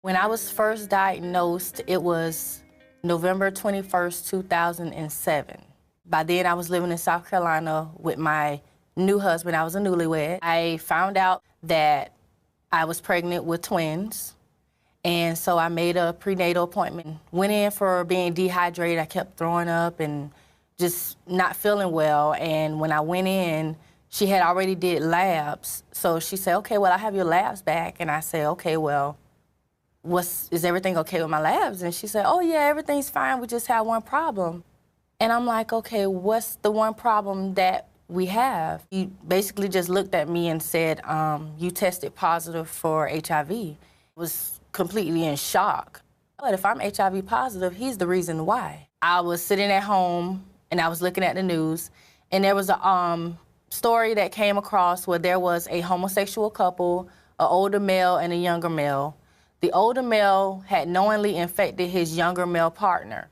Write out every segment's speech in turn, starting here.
When I was first diagnosed, it was November 21st, 2007. By then, I was living in South Carolina with my new husband. I was a newlywed. I found out that I was pregnant with twins, and so I made a prenatal appointment. Went in for being dehydrated. I kept throwing up and just not feeling well, and when I went in, she had already did labs. So she said, okay, well, I have your labs back. And I said, okay, well, is everything okay with my labs? And she said, oh yeah, everything's fine, we just have one problem. And I'm like, okay, what's the one problem that we have? He basically just looked at me and said, you tested positive for HIV. I was completely in shock. But if I'm HIV positive, he's the reason why. I was sitting at home and I was looking at the news, and there was a story that came across where there was a homosexual couple, an older male and a younger male. The older male had knowingly infected his younger male partner.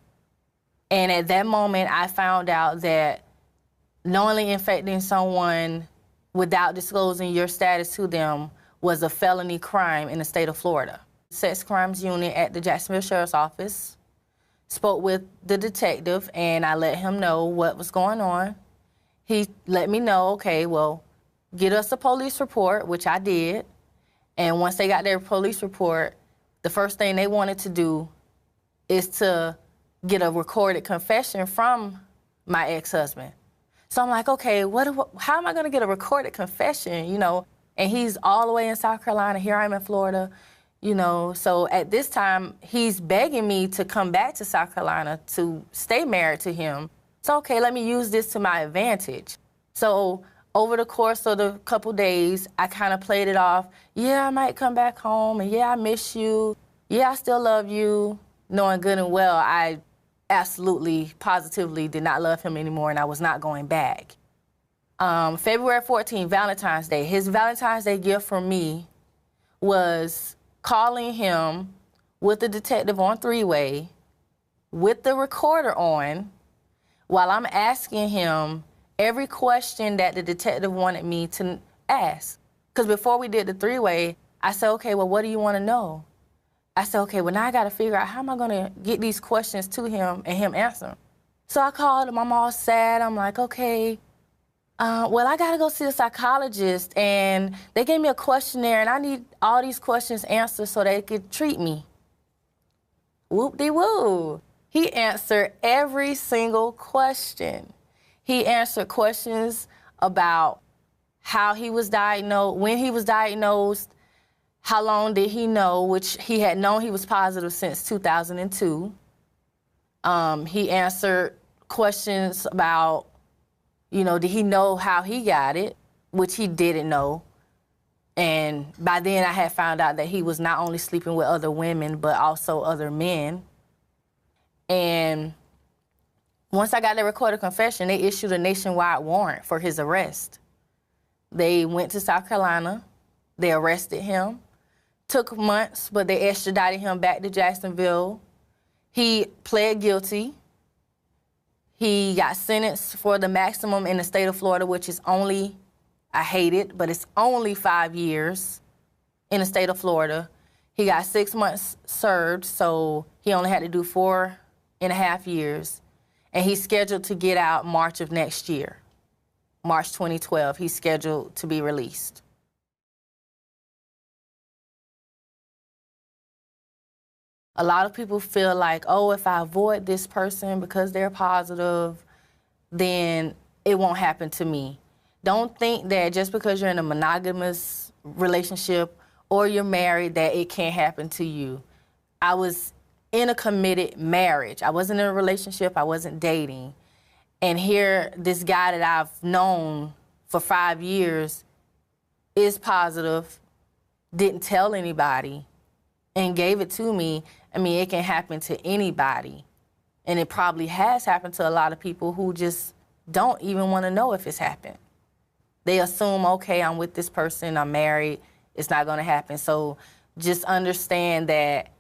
And at that moment, I found out that knowingly infecting someone without disclosing your status to them was a felony crime in the state of Florida. Sex Crimes Unit at the Jacksonville Sheriff's Office spoke with the detective, and I let him know what was going on. He let me know, okay, well, get us a police report, which I did. And once they got their police report, the first thing they wanted to do is to get a recorded confession from my ex-husband. So I'm like, okay, how am I gonna get a recorded confession, you know? And he's all the way in South Carolina, here I am in Florida, you know? So at this time, he's begging me to come back to South Carolina to stay married to him. So, okay, let me use this to my advantage. So over the course of the couple days, I kind of played it off. Yeah, I might come back home, and yeah, I miss you. Yeah, I still love you. Knowing good and well, I absolutely, positively did not love him anymore, and I was not going back. February 14th, Valentine's Day. His Valentine's Day gift for me was calling him with the detective on three-way, with the recorder on, while I'm asking him every question that the detective wanted me to ask. Because before we did the three-way, I said, okay, well, what do you want to know? I said, okay, well, now I got to figure out how am I going to get these questions to him and him answer them. So I called him. I'm all sad. I'm like, okay, well, I got to go see a psychologist, and they gave me a questionnaire, and I need all these questions answered so they could treat me. Whoop-de-woo. He answered every single question. He answered questions about how he was diagnosed, when he was diagnosed, how long did he know, which he had known he was positive since 2002. He answered questions about, you know, did he know how he got it, which he didn't know. And by then I had found out that he was not only sleeping with other women, but also other men. And once I got the recorded confession, they issued a nationwide warrant for his arrest. They went to South Carolina, they arrested him, took months, but they extradited him back to Jacksonville. He pled guilty. He got sentenced for the maximum in the state of Florida, which is only, I hate it, but it's only 5 years in the state of Florida. He got 6 months served, so he only had to do 4.5 years. And he's scheduled to get out March of next year. March 2012, he's scheduled to be released. A lot of people feel like, oh, if I avoid this person because they're positive, then it won't happen to me. Don't think that just because you're in a monogamous relationship or you're married that it can't happen to you. I was in a committed marriage. I wasn't in a relationship, I wasn't dating. And here, this guy that I've known for 5 years is positive, didn't tell anybody, and gave it to me. I mean, it can happen to anybody. And it probably has happened to a lot of people who just don't even want to know if it's happened. They assume, okay, I'm with this person, I'm married, it's not going to happen. So just understand that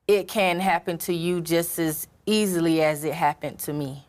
it can happen to you just as easily as it happened to me.